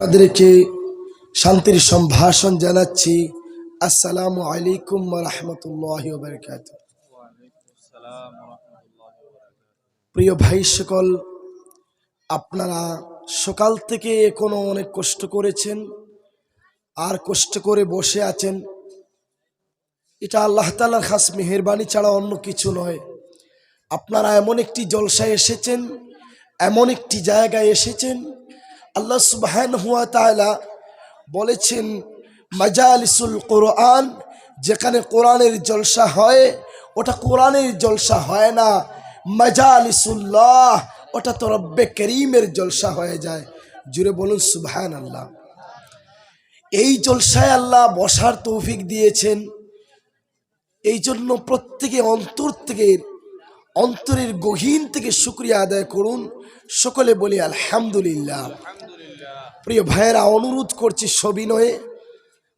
তাদেরকে শান্তির সম্ভাষণ জানাচ্ছি। আসসালামু আলাইকুম ওয়া রাহমাতুল্লাহি ওয়া বারাকাতুহু। প্রিয় ভাই সকল, আপনারা সকাল থেকে এখনো অনেক কষ্ট করেছেন আর কষ্ট করে বসে আছেন। এটা আল্লাহ তাআলার খাস মেহেরবানি ছাড়া অন্য কিছু নয়। আপনারা এমন একটি জলসায় এসেছেন, এমন একটি জায়গায় এসেছেন, আল্লাহ সুবহানাহু ওয়া তাআলা বলেছেন মাজালিসুল কোরআন, যেখানে কোরআনের জলসা হয় ওটা কোরআনের জলসা হয় না, মাজালিসুল্লাহ, ওটা তো রব্বে করিমের জলসা হয়ে যায়। জুড়ে বলুন সুবহানাল্লাহ। এই জলসায় আল্লাহ বসার তৌফিক দিয়েছেন, এই জন্য প্রত্যেকে অন্তরের গহীন থেকে শুকরিয়া আদায় করুন। সকলে বলি আলহামদুলিল্লাহ। প্রিয় ভাইয়েরা, অনুরোধ করছি সবিনয়ে,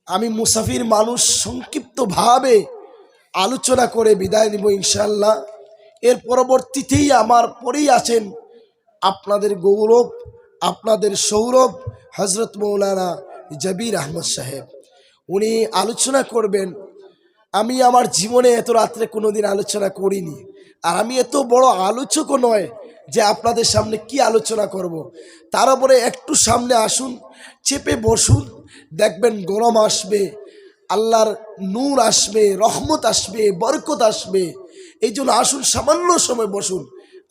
আমি মুসাফির মানুষ, সংক্ষিপ্তভাবে আলোচনা করে বিদায় নিব ইনশাআল্লাহ। এর পরবর্তীতেই আমার পরেই আছেন আপনাদের গৌরব, আপনাদের সৌরভ, হজরত মৌলানা জাবির আহমদ সাহেব। উনি আলোচনা করবেন। আমি আমার জীবনে এত রাত্রে কোনোদিন আলোচনা করিনি, আর আমি এত বড় আলোচকও নয় যে আপনাদের সামনে কি আলোচনা করব। তার উপরে একটু সামনে আসুন, চেপে বসুন, দেখবেন গরম আসবে, আল্লাহর নূর আসবে, রহমত আসবে, বরকত আসবে। এই জন্য আসুন, সামান্য সময় বসুন।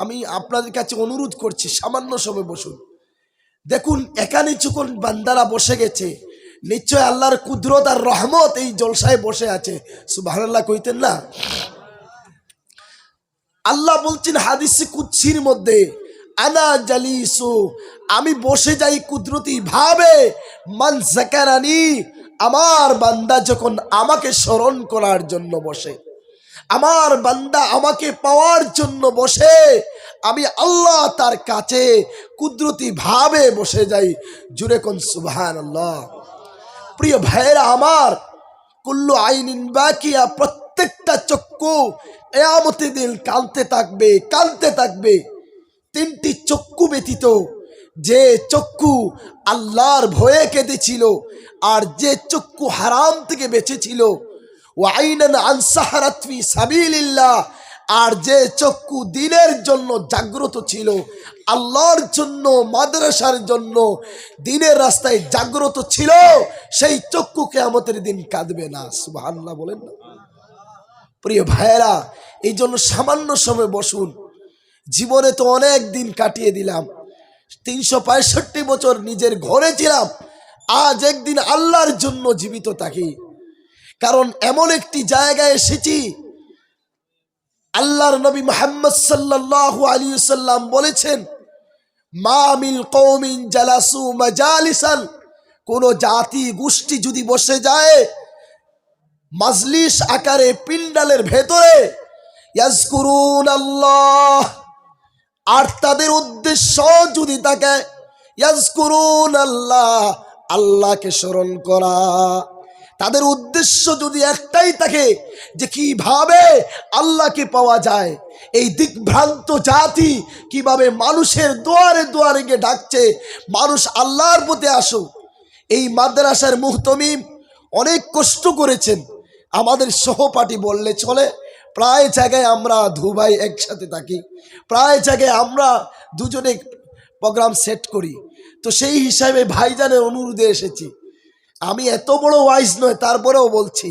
আমি আপনাদের কাছে অনুরোধ করছি, সামান্য সময় বসুন। দেখুন এখানে যখন বান্দারা বসে গেছে, নিশ্চয় আল্লাহর কুদরত আর রহমত এই জলসায় বসে আছে। সুবহানাল্লাহ কইতেন না? আল্লাহ বলছেন হাদিসে কুদসির মধ্যে, আনা জালিসু, আমি বসে যাই কুদরতি ভাবে, মান যাকারানি, আমার বান্দা যখন আমাকে স্মরণ করার জন্য বসে, আমার বান্দা আমাকে পাওয়ার জন্য বসে, আমি আল্লাহ তার কাছে কুদরতি ভাবে বসে যাই। জুড়ে কোন সুবহানাল্লাহ। প্রিয় ভাইয়েরা আমার, কুল্লু আইনিন বাকিয়া, প্রত্যেকটা চক্ষু কিয়ামতের দিন কাঁদতে থাকবে, কাঁদতে থাকবে। তিনটি চক্ষু ব্যতীত, যে চক্ষু আল্লাহর ভয়ে কেঁদেছিল, আর যে চক্ষু হারাম থেকে বেঁচেছিল, ওয়াইনান আন সাহারাত ফি সাবিলিল্লাহ, আর যে চক্ষু দ্বীনের জন্য জাগ্রত ছিল, আল্লাহর জন্য, মাদ্রাসার জন্য, দ্বীনের রাস্তায় জাগ্রত ছিল, সেই চক্ষু কিয়ামতের দিন কাঁদবে না। সুবহানাল্লাহ বলেন না? প্রিয় ভাইয়েরা, এই জন্য সামান্য সময় বসুন। জীবনে তো অনেক দিন কাটিয়ে দিলাম, 365 বছর নিজের ঘরে ছিলাম, আজ একদিন আল্লাহর জন্য জীবিত থাকি। কারণ এমন একটি জায়গায় এসেছি, আল্লাহর নবী মুহাম্মদ সাল্লাল্লাহু আলাইহি ওয়াসাল্লাম বলেছেন, মা মিল কওমিন জালাসু মাজালিসান, কোন জাতি গোষ্ঠী যদি বসে যায় মাজলিস আকারে পিন্ডালের ভেতরে, ইয়াজকুরুন আল্লাহ, আর তাদের উদ্দেশ্য যদি থাকে ইয়াজকুরুন আল্লাহ, আল্লাহকে স্মরণ করা, তাদের উদ্দেশ্য যদি একটাই থাকে যে কিভাবে আল্লাহকে পাওয়া যায়, এই দিকভ্রান্ত জাতি কিভাবে মানুষের দুয়ারে দুয়ারে গিয়ে ডাকছে, মানুষ আল্লাহর পথে আসো। এই মাদ্রাসার মুহতমিম অনেক কষ্ট করেছেন, আমাদের সহপাঠী বললে চলে। প্রায় জায়গায় আমরা দুভাই একসাথে থাকি, প্রায় জায়গায় আমরা দুজনে প্রোগ্রাম সেট করি। তো সেই হিসাবে ভাইজানের অনুরোধে এসেছি। আমি এত বড় ওয়াইজ নয়, তারপরেও বলছি,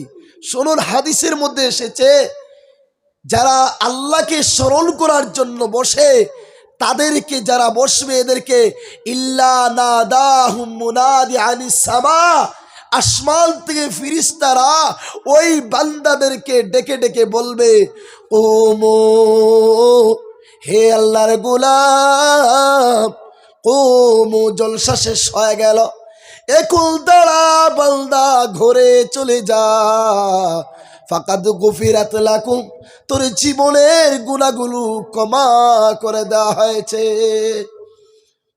শুনুন, হাদিসের মধ্যে এসেছে, যারা আল্লাহকে স্মরণ করার জন্য বসে, তাদেরকে যারা বসবে, এদেরকে ইল্লা নাদাহুম মুনাদি আনিস সামা, আসমান থেকে ফিরিস্তারা ওই বান্দাদেরকে ডেকে ডেকে বলবে, ওমো, হে আল্লাহর গোলাম, ওমো, জলসা শেষ হয়ে গেল, একুল দাঁড়া বান্দা, ঘরে চলে যা, ফাকাদ গুফিরাত লাকুম, তোর জীবনের গুনাহগুলো ক্ষমা করে দেওয়া হয়েছে।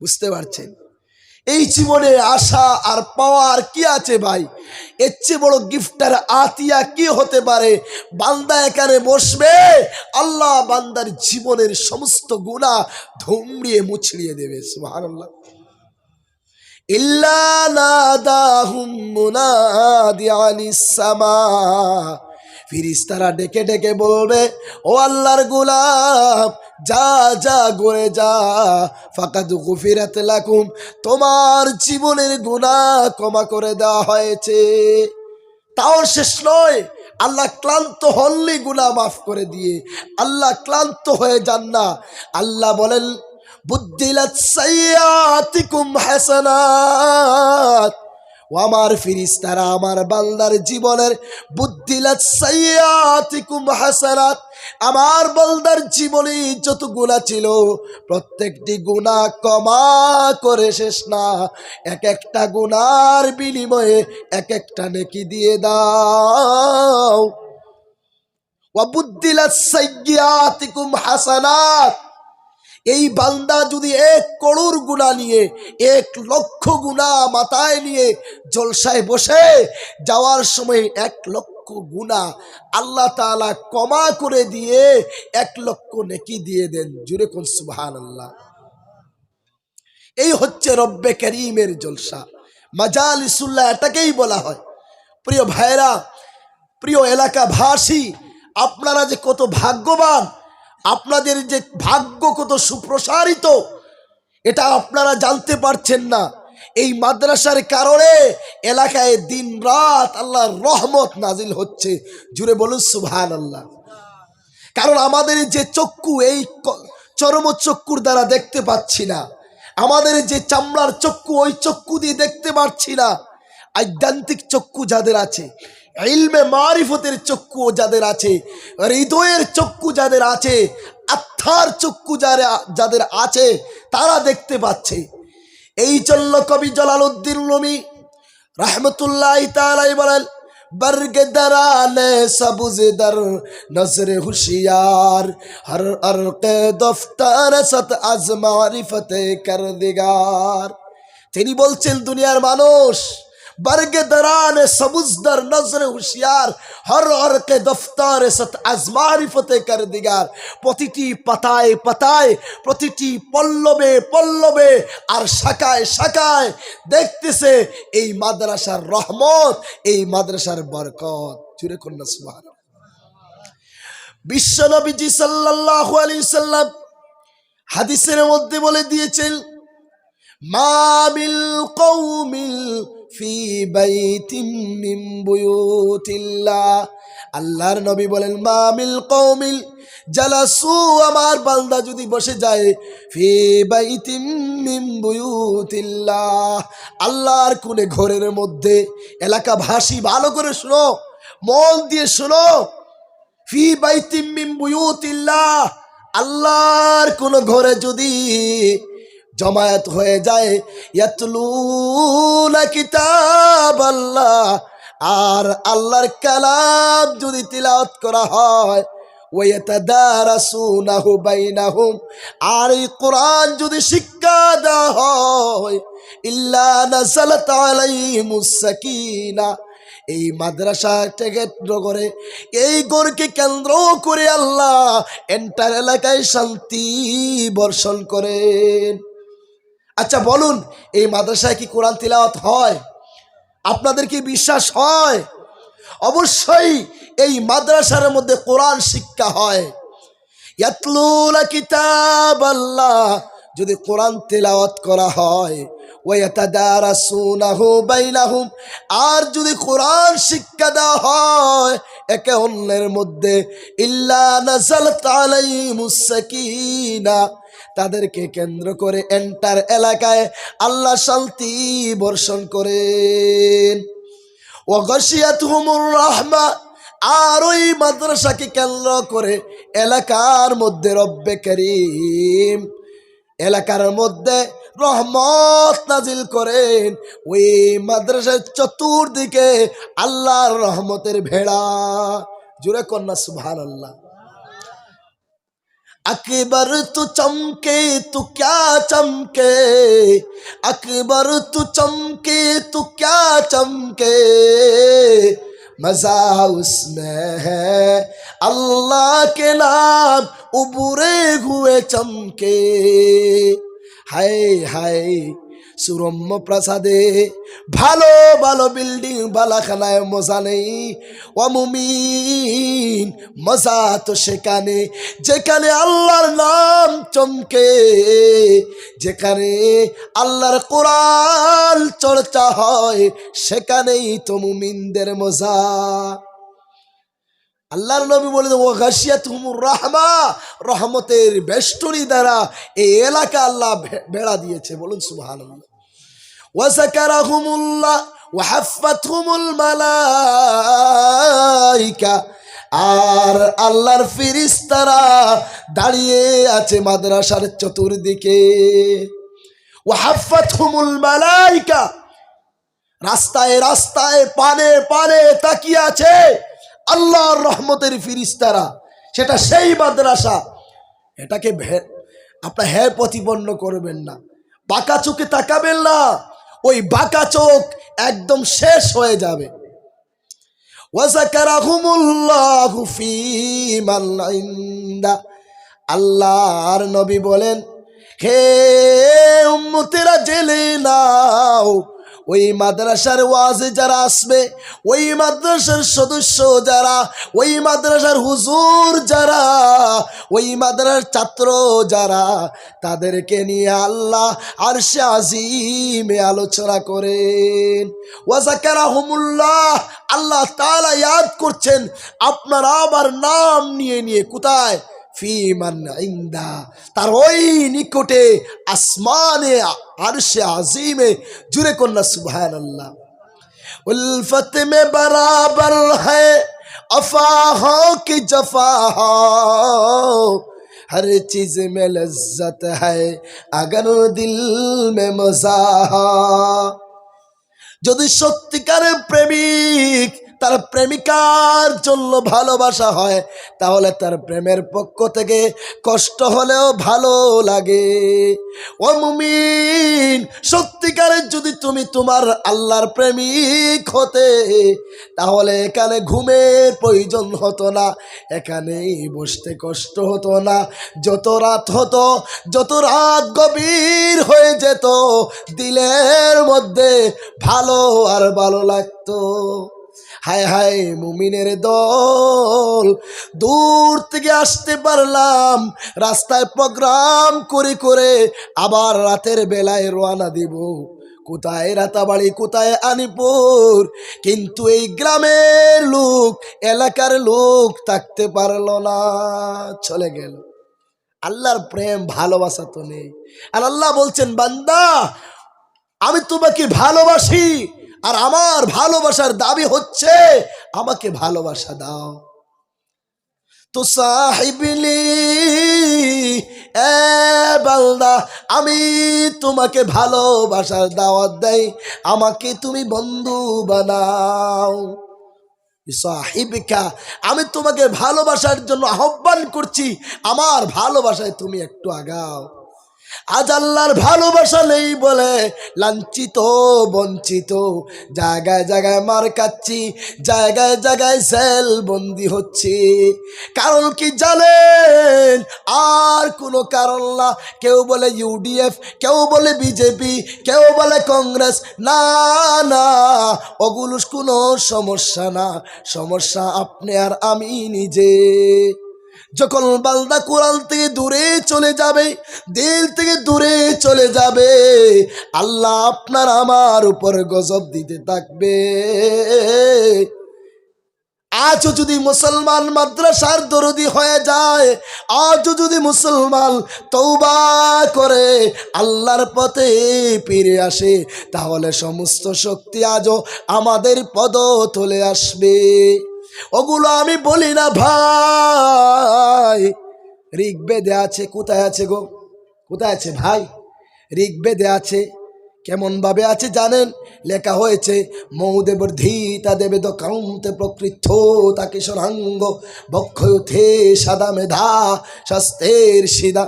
বুঝতে পারছেন? এই জীবনে আশা আর পাওয়ার কি আছে ভাই? এর চেয়ে বড় গিফটার আতিয়া কি হতে পারে? বান্দা এখানে বসবে, আল্লাহ বান্দার জীবনের সমস্ত গুনাহ ধুমড়িয়ে মুছড়িয়ে দেবে। সুবহানাল্লাহ। ইল্লা নাদাহুম মুনাদি আনিস সামা, ফিরিস্তারা ডেকে ডেকে বলবে, ও আল্লাহর গোলাম, যা যা গড়ে যা, ফাকাদ গুফিরাত লাকুম, তোমার জীবনের গুনাহ ক্ষমা করে দেওয়া হয়েছে। তাও শেষ নয়, আল্লাহ ক্লান্ত হনলি গুনাহ মাফ করে দিয়ে, আল্লাহ ক্লান্ত হয়ে যান না। আল্লাহ বলেন, বুদ্দিলাত সাইয়াতিকুম হাসানাত, ও আমার ফিরিস্তারা আমার বান্দার জীবনের, বুদ্দিলাত সাইয়াতিকুম হাসানাত, আমার বান্দার জীবনে যত গুনাহ ছিল প্রত্যেকটি গুনাহ ক্ষমা করে শেষ না, এক একটা গুনার বিনিময়ে এক একটা নেকি দিয়ে দাও। ওয়া বুদ্দিলাত সাইয়াতিকুম হাসানাত, এই বান্দা যদি 1 করোড় গুনাহ নিয়ে 1 লক্ষ গুনাহ মাথায় নিয়ে জলসায় বসে যাওয়ার সময় 1 লক্ষ গুনাহ আল্লাহ তাআলা ক্ষমা করে দিয়ে 1 লক্ষ নেকি দিয়ে দেন। জুড়ে কোন সুবহানাল্লাহ। এই হচ্ছে রব্বে করিমের জলসা, মাজালিসুল্লাহ এটাকেই বলা হয়। প্রিয় ভাইরা, প্রিয় এলাকাবাসী, আপনারা যে কত ভাগ্যবান, আপনাদের যে ভাগ্য কত সুপ্রসারিত, এটা আপনারা জানতে পারছেন না। এই মাদ্রাসার কারণে এলাকায় দিন রাত আল্লাহর রহমত নাজিল হচ্ছে। জুড়ে বলুন সুবহানাল্লাহ। কারণ আমাদের যে চক্ষু, এই চরম চক্ষুর দ্বারা দেখতে পাচ্ছি না, আমাদের যে চামড়ার চক্ষু, ওই চক্ষু দিয়ে দেখতে পাচ্ছি না। আধ্যাত্মিক চক্ষু যাদের আছে, ইলমে মারিফতের চক্ষু যাদের আছে, হৃদয়ের চক্ষু যাদের আছে, আত্মার চক্ষু যাদের আছে, তারা দেখতে পাচ্ছে। এই জন্য কবি জালালউদ্দিন রুমি রাহমাতুল্লাহি তাআলা বলেন, बरगे दराने सबुज दर नजर हुशियार हर अर्के दफ्तर सत आज मारिफते कर दिगार। তিনি বলছেন, দুনিয়ার মানুষ, बरगे दराने सबुज दर नजर हुशियार हर अर्के दफ्तर सत आज मारिफते कर दिगार। প্রতিটি পাতায় পাতায়, প্রতিটি পল্লবে পল্লবে আর শাখায় শাখায় দেখতেছে এই মাদ্রাসার রহমত, এই মাদ্রাসার বরকত। জুড়ে কন্যা সুবহানাল্লাহ। বিশ্ব নবীজি সাল্লাল্লাহু আলাইহি সাল্লাম হাদিসের মধ্যে বলে দিয়েছেন, মা মিল কওমিল ফি বাইতিম মিন বুয়ুতিল্লাহ। আল্লাহর নবী বলেন, মা মিল কওমিল জালাসু, আমার বান্দা যদি বসে যায়, ফি বাইতিম মিন বুয়ুতিল্লাহ, আল্লাহর কোনে ঘরের মধ্যে। এলাকাবাসী ভালো করে শুনো, মন দিয়ে শুনো, ফি বাইতিম মিন বুয়ুতিল্লাহ, আল্লাহর কোন ঘরে যদি জমায়েত হয়ে যায়, ইয়াতলুনা কিতাবাল্লাহ, আর আল্লাহর কালাম যদি তিলাওয়াত করা হয়, ওয়ায়াতাদারাসুনাহু বাইনাহুম, আর এই কোরআন যদি শিক্ষা দেওয়া হয়, ইল্লা নাযালাত আলাইহিমুস সাকিনা, এই মাদ্রাসাটাকে কেন্দ্র করে, এই গড়কে কেন্দ্র করে আল্লাহ এন্টার এলাকায় শান্তি বর্ষণ করেন। আচ্ছা বলুন, এই মাদ্রাসায় কি কোরআন তিলাওয়াত হয়? আপনাদের কি বিশ্বাস হয়? অবশ্যই এই মাদ্রাসার মধ্যে কোরআন শিক্ষা হয়। ইয়াতলুনা কিতাবাল্লাহ, যদি কোরআন তিলাওয়াত করা হয়, ওয়ায়াতাদারাসুনাহু বাইনাহুম, আর যদি কোরআন শিক্ষা দেওয়া হয় একে অন্যের মধ্যে, ইল্লা নাযালাত আলাইহিমুস সাকিনা, তাদেরকে কেন্দ্র করে এন্টার এলাকায় আল্লাহ শান্তি বর্ষণ করেন। ওয়া গাশিয়াতুহুমুর রাহমা, আর ওই মাদ্রাসাকে কেন্দ্র করে এলাকার মধ্যে রব্বে করিম এলাকার মধ্যে রহমত নাজিল করেন। ওই মাদ্রাসার চতুর্দিকে আল্লাহর রহমতের ভেড়া। জুড়ে কন্যা সুবহানাল্লাহ। अकबर तू चमके तू क्या चमके, अकबर तू चमके तू क्या चमके, मजा उसमें है अल्लाह के नाम उबरे हुए चमके। हाय हाय সুরম্য প্রাসাদে, ভালো ভালো বিল্ডিং বালাখানায় মজা নেই। ও মুমিন, মজা তো সেখানে যেখানে আল্লাহর নাম চমকে, যেখানে আল্লাহর কোরআন চর্চা হয়, সেখানেই তো মুমিনদের মজা। আল্লাহর নবী বলেন, ও গাশিয়াতুহুমুর রাহমা, রহমতের বেষ্টনী দ্বারা এই এলাকা আল্লাহ বেড়া দিয়েছে। বলুন সুবহানাল্লাহ। ওয়া যাকারাহুমুল্লাহ ওয়া হাফফাতহুমুল মালাইকা, আর আল্লাহর ফেরেশতারা দাঁড়িয়ে আছে মাদ্রাসার চতুর্দিকে। ওয়া হাফফাতহুমুল মালাইকা, রাস্তায় রাস্তায় পানে পানে তাকিয়ে আছে আল্লাহর রহমতের ফেরেশতারা। সেটা সেই মাদ্রাসা। এটাকে আপনার হ্যাঁ প্রতিপন্ন করবেন না, বাঁকা চোখে তাকাবেন না, ওই বাঁকা চোখ একদম শেষ হয়ে যাবে। ওয়াযাকারাহুমুল্লাহু ফী মান ইনদা, আল্লাহর নবী বলেন, হে উম্মতেরা জেনে নাও, ওই মাদ্রাসার ওয়াজে যারা আসবে, ওই মাদ্রাসার সদস্য যারা, ওই মাদ্রাসার হুজুর যারা, ওই মাদ্রাসার ছাত্র যারা, তাদেরকে নিয়ে আল্লাহ আরশে আজিমে আলোচনা করেন। ওয়াযাকারাহুমুল্লাহ, আল্লাহ তাআলা ইয়াদ করছেন আপনার আবার নাম নিয়ে নিয়ে। কোথায়? ফী মান ইনদা, তার ওই নিকটে আসমানে আরশে আজিমে। জুরে কন্যা সুবহানাল্লাহ। উলফত মে বরাবর হ্যায় अफवाहों की जफा हो, हर चीज में लज्जत है अगर दिल में मजा हो। যদি সত্যিকারের প্রেমিক তার প্রেমিকার জন্য ভালোবাসা হয়, তাহলে তার প্রেমের পক্ষ থেকে কষ্ট হলেও ভালো লাগে। ও মুমিন, সত্যিকারের যদি তুমি তোমার আল্লাহর প্রেমিক হতে, তাহলে এখানে ঘুমের প্রয়োজন হতো না, এখানেই বসতে কষ্ট হতো না। যত রাত হতো, যত রাত গভীর হয়ে যেত, দিলের মধ্যে ভালো আর ভালো লাগতো। হায় হায় মুমিনের দল, দূর থেকে আসতে পারলাম, রাস্তায় প্রোগ্রাম করে করে আবার রাতের বেলায় রওনা দিব। কোথায় রাতাবাড়ি, কোথায় আনিপুর, কিন্তু এই গ্রামের লোক, এলাকার লোক থাকতে পারলো না, চলে গেল। আল্লাহর প্রেম ভালোবাসা তো নেই। আর আল্লাহ বলছেন, বান্দা আমি তোমাকে ভালোবাসি, আর আমার ভালোবাসার দাবি হচ্ছে আমাকে ভালোবাসা দাও। তো সাহিবলি, এ বান্দা, আমি তোমাকে ভালোবাসার দাওয়াত দেই, আমাকে তুমি বন্ধু বানাও। সাহিবিকা, আমি তোমাকে ভালোবাসার জন্য আহ্বান করছি, আমার ভালোবাসায় তুমি একটু আগাও। আজ আল্লাহর ভালোবাসা নেই বলে লাঞ্ছিত বঞ্চিত, জায়গায় জায়গায় মার খাচ্ছি, জায়গায় জায়গায় জেল বন্দি হচ্ছে। কারণ কি জানেন? আর কোনো কারণ না। কেউ বলে ইউডিএফ, কেউ বলে বিজেপি, কেউ বলে কংগ্রেস। না না, ওগুলো কোনো সমস্যা না, সমস্যা আপনি আর আমি নিজে। যখন বান্দা কোরআন থেকে দূরে চলে যাবে, দিল থেকে দূরে চলে যাবে, আল্লাহ আপনার আমার উপর গজব দিতে থাকবে। আজও যদি মুসলমান মাদ্রাসার দরদি হয়ে যায়, আজও যদি মুসলমান তওবা করে আল্লাহর পথে ফিরে আসে, তাহলে সমস্ত শক্তি আজও আমাদের পদতলে আসবে। ওগুলো আমি বলি না ভাই, ঋগ্বেদে আছে। কোথায় আছে গো? কোথায় আছে ভাই? ঋগ্বেদে আছে। কেমন ভাবে আছে জানেন? লেখা হয়েছে, মৌদেবর্ধিতা দেবে দকান্তে প্রকৃত তাকে সরাঙ্গ বক্ষয়ুথে সাদা মেধা শাস্তের সিদা।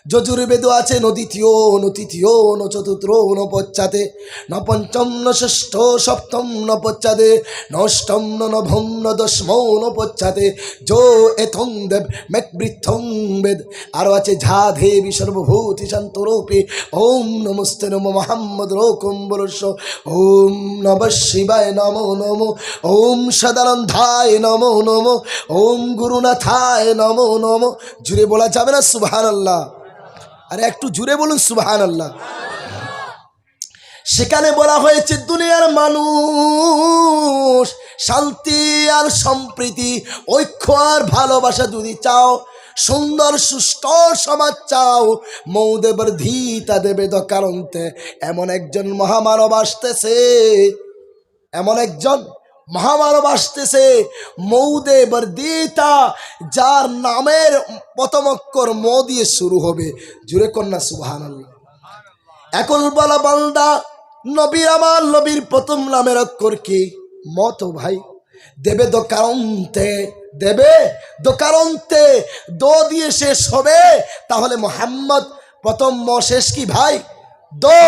যজুর্বেদও আছে ন দ্বিতীয় ন তৃতীয় ন চতুর্থ ন পশ্চাতে ন পঞ্চম ন ষষ্ঠ সপ্তম ন পশ্চাতে নষ্টম ন নবম ন দশম ন পশ্চাতে যো এথং দেব মেকবৃথং বেদ। আরও আছে ঝা দেবী সর্বভূতি শান্তরূপে ওম নমস্তে নম মোহাম্মদ রোকম বলস্য ওম নম শিবায় নমো নমো ওম সদানন্দায় নমো নমো ওম গুরুনাথায় নমো নমো। জুড়ে বলা যাবে না সুবহানাল্লাহ? আরে একটু জুড়ে বলুন সুবহানাল্লাহ। সেখানে বলা হয়েছে দুনিয়ার মানুষ শান্তি আর সম্প্রীতি, ঐক্য আর ভালোবাসা যদি চাও, সুন্দর সুষ্ঠ সমাজ চাও, মৌদেবর ধীতা দেবে দকারন্তে। এমন একজন মহামানব আসতেছে, এমন একজন মহামানব আসতেছে মৌদেবর দিতা, যার নামের প্রথম অক্ষর ম দিয়ে শুরু হবে। জুড়ে কন্যা সুবহানাল্লাহ। এখন বলা বান্দা, নবীর আমার নবীর প্রথম নামের অক্ষর কি? ম তো ভাই। দেবে দোকারন্তে, দেবে দোকারন্তে, দো দিয়ে শেষ হবে, তাহলে মোহাম্মদ প্রথম ম শেষ কি ভাই? দো।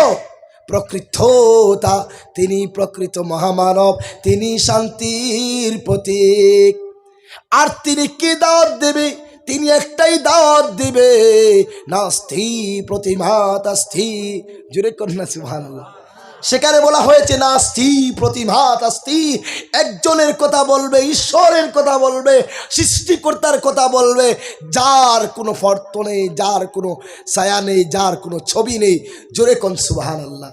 প্রকৃততা, তিনি প্রকৃত মহামানব, তিনি শান্তির প্রতীক। আর তিনি কি দাওয়াত দেবে? তিনি একটাই দাওয়াত দিবে, নাস্তি প্রতিমা তাস্তি। জুড়ে কন্যা সুবহানাল্লাহ। সেখানে বলা হয়েছে নাস্তি প্রতিমা তাস্তি, একজনের কথা বলবে, ঈশ্বরের কথা বলবে, সৃষ্টিকর্তার কথা বলবে, যার কোনো ফর্ত নেই, যার কোনো ছায়া নেই, যার কোনো ছবি নেই। জোরে কোন সুবহানাল্লাহ।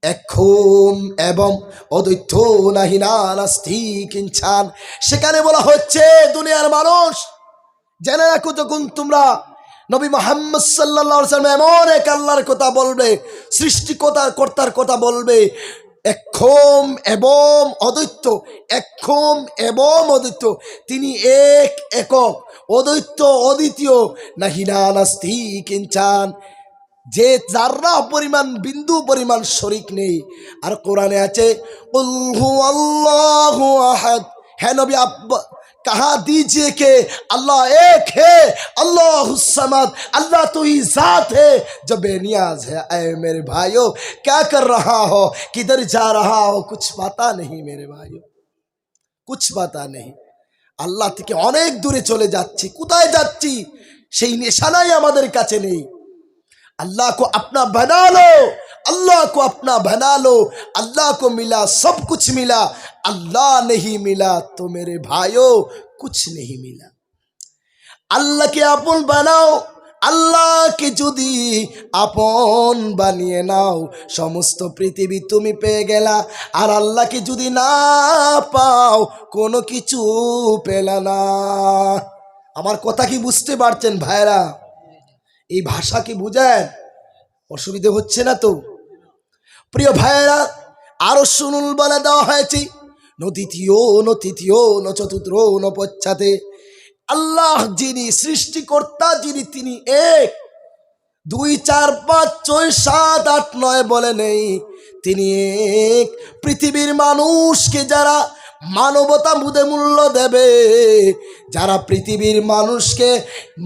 এখন এবং অদ্বৈত নাহি নাস্তি কিঞ্চান। সেখানে বলা হচ্ছে দুনিয়ার মানুষ জেনে রাখো, যখন তোমরা নবী মুহাম্মদ সাল্লাল্লাহু আলাইহি ওয়াসাল্লাম এমন এক আল্লাহর কথা বলবে, সৃষ্টিকর্তার কথা বলবে, এক্ষম এবং অদ্বৈত, এক্ষম এবং অদ্বৈত, তিনি এক একক, অদ্বৈত অদ্বিতীয়, নাহি নাস্তি কিঞ্চান, যে যারা পরিমাণ বিন্দু পরিমাণ শরিক নেই। আর কোরআনে আছে কুল হুয়াল্লাহু আহাদ। হে নবী, कहा दीजिए कि अल्लाह एक है, अल्लाहुस समद, अल्लाह तो ही ज़ात है जो बेनियाज है। ऐ मेरे भाइयों, क्या कर रहा हो, किधर जा रहा हो, कुछ पता नहीं मेरे भाइयों, कुछ पता नहीं। আল্লাহ থেকে অনেক দূরে চলে যাচ্ছি, কোথায় যাচ্ছি সেই নিশানাই আমাদের কাছে নেই। अल्लाह को अपना बना लो, अल्लाह को अपना बना लो। अल्लाह को मिला सब कुछ मिला, अल्लाह नहीं मिला तो मेरे भाइयों कुछ नहीं मिला। अल्लाह के अपन बनाओ, अल्लाह के जुदी अपन बानिए नाओ, समस्त पृथिवी तुमी पेये गेला। और अल्लाह के जुदी ना पाओ, कोनो किछु पेला ना। আমার কথা কি বুঝতে পারছেন ভাইরা? এই ভাষা কি বুঝেন? অসুবিধে হচ্ছে না তো? প্রিয় ভাইরা, আরো শুনুন, বলে দেওয়া হয়েছে ন দ্বিতীয় ন তৃতীয় ন চতুর্থ ন পশ্চাতে। আল্লাহ যিনি সৃষ্টিকর্তা, যিনি তিনি এক, 2 4 5 6 7 8 9 বলে নেই, তিনি এক। পৃথিবীর মানুষকে যারা মানবতা বুঝে মূল্য দেবে, যারা পৃথিবীর মানুষকে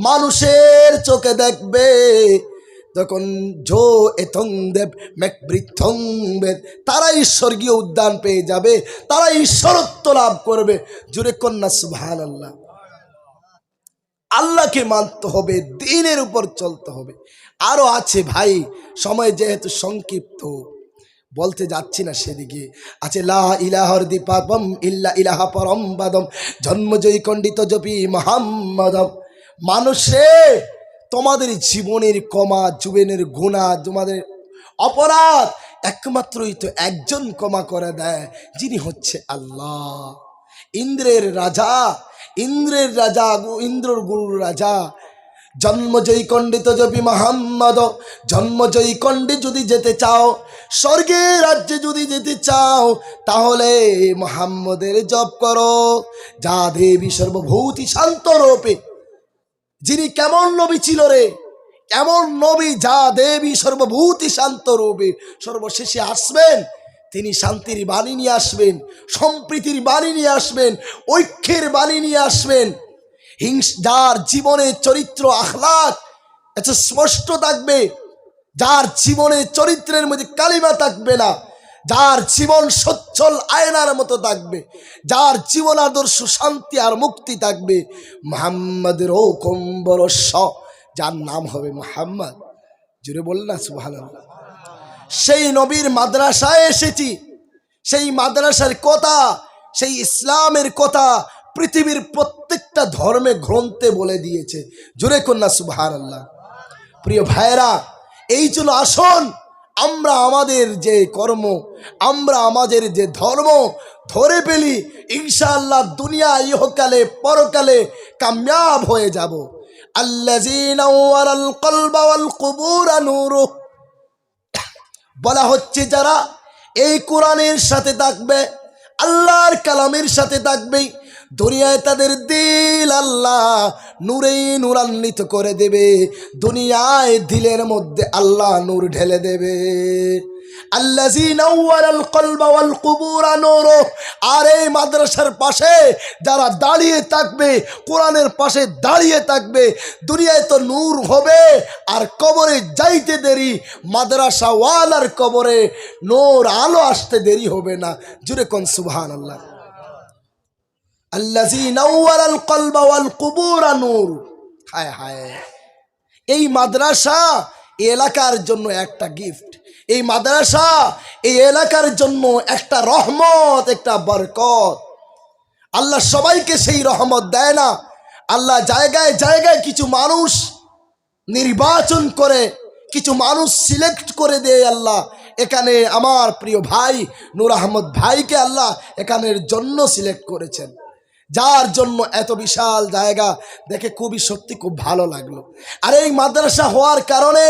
মানুষের চোখে দেখবে, তখন জো এথং দেব মেকবৃথং বেদ, তারাই স্বর্গীয় উদ্যান পেয়ে যাবে, তারা ঈশ্বরত্ব লাভ করবে। জুড়ে কন্যা সুবহানাল্লাহ। আল্লাহকে মানতে হবে, দ্বীনের উপর চলতে হবে। আরো আছে ভাই, সময় যেহেতু সংক্ষিপ্ত, বলতে যাচ্ছি না সেদিকে। আছে লা ইলাহার দীপাবম ইল্লা ইলাহা পরম বাদম, জন্মজয়ী খণ্ডিত জপি মুহাম্মাদম। মানুষে, তোমাদের জীবনের কমা, জীবনের গুনাহ, তোমাদের অপরাধ একমাত্রই তো একজন ক্ষমা করে দেয়, যিনি হচ্ছে আল্লাহ, ইন্দ্রের রাজা, ইন্দ্রের রাজা, ইন্দ্রর গুরুর রাজা। জন্মজয়ী খণ্ডিত জপি মুহাম্মদ, জন্মজয়ী খণ্ডে যদি যেতে চাও, স্বর্গের রাজ্যে যদি যেতে চাও, তাহলে মুহাম্মদের জপ করো। যা দেবী সর্বভূতি শান্ত রূপে, যিনি কেমন নবী ছিল রে, কেমন নবী, যা দেবী সর্বভূতি শান্ত রূপে, সর্বশেষে আসবেন তিনি শান্তির বাণী নিয়ে আসবেন, সম্প্রীতির বাণী নিয়ে আসবেন, ঐক্যের বাণী নিয়ে আসবেন। যার জীবনের চরিত্র আখলাক এত স্পষ্ট থাকবে, যার জীবনে চরিত্রের মধ্যে কালিমা থাকবে না, যার জীবন সচ্ছল আয়নার মতো থাকবে, যার জীবন আদর্শ শান্তি আর মুক্তি থাকবে, মুহাম্মাদের ওরকম বড় যার নাম হবে মুহাম্মদ। জুড়ে বললেন না সুবহানাল্লাহ। সেই নবীর মাদ্রাসায় এসেছি, সেই মাদ্রাসার কথা, সেই ইসলামের কথা পৃথিবীর প্রত্যেকটা ধর্মে গ্রন্থে বলে দিয়েছে। জুড়ে কন্যা সুবহানাল্লাহ। প্রিয় ভাইরা, এই জন্য আসুন আমরা আমাদের যে কর্ম, আমরা আমাদের যে ধর্ম ধরে ফেলি, ইনশাআল্লাহ দুনিয়া ইহকালে পরকালে কামিয়াব হয়ে যাব। আল্লাযীনা ওয়ারাল কলবা ওয়াল কুবুরা নূরু, বলা হচ্ছে যারা এই কোরআনের সাথে থাকবে, আল্লাহর কালামের সাথে থাকবে, দুনিয়ায় তাদের দিল আল্লাহ নূরেই নূরান্বিত করে দেবে, দুনিয়ায় দিলের মধ্যে আল্লাহ নূর ঢেলে দেবে। আল্লাযীনা ওয়ারাল কলবা ওয়াল কুবুরা নূর। আর এই মাদ্রাসার পাশে যারা দাঁড়িয়ে থাকবে, কোরআনের পাশে দাঁড়িয়ে থাকবে, দুনিয়ায় তো নূর হবে, আর কবরে যাইতে দেরি, মাদ্রাসা ওয়ালার কবরে নূর আলো আসতে দেরি হবে না। জুরে কোন সুবহানাল্লাহ। আল্লাযীনা ওয়ারাল কলবা ওয়াল কুবুরা নূর। হায় হায়, এই মাদ্রাসা এলাকার জন্য একটা গিফট, এই মাদ্রাসা এই এলাকার জন্য একটা রহমত, একটা বরকত। আল্লাহ সবাইকে সেই রহমত দেয় না, আল্লাহ জায়গায় জায়গায় কিছু মানুষ নির্বাচন করে, কিছু মানুষ সিলেক্ট করে দেয়। আল্লাহ এখানে আমার প্রিয় ভাই নূর আহমদ ভাইকে আল্লাহ এখানের জন্য সিলেক্ট করেছেন, যার জন্য এত বিশাল জায়গা দেখে খুবই সত্যি খুব ভালো লাগলো। আর এই মাদ্রাসা হওয়ার কারণে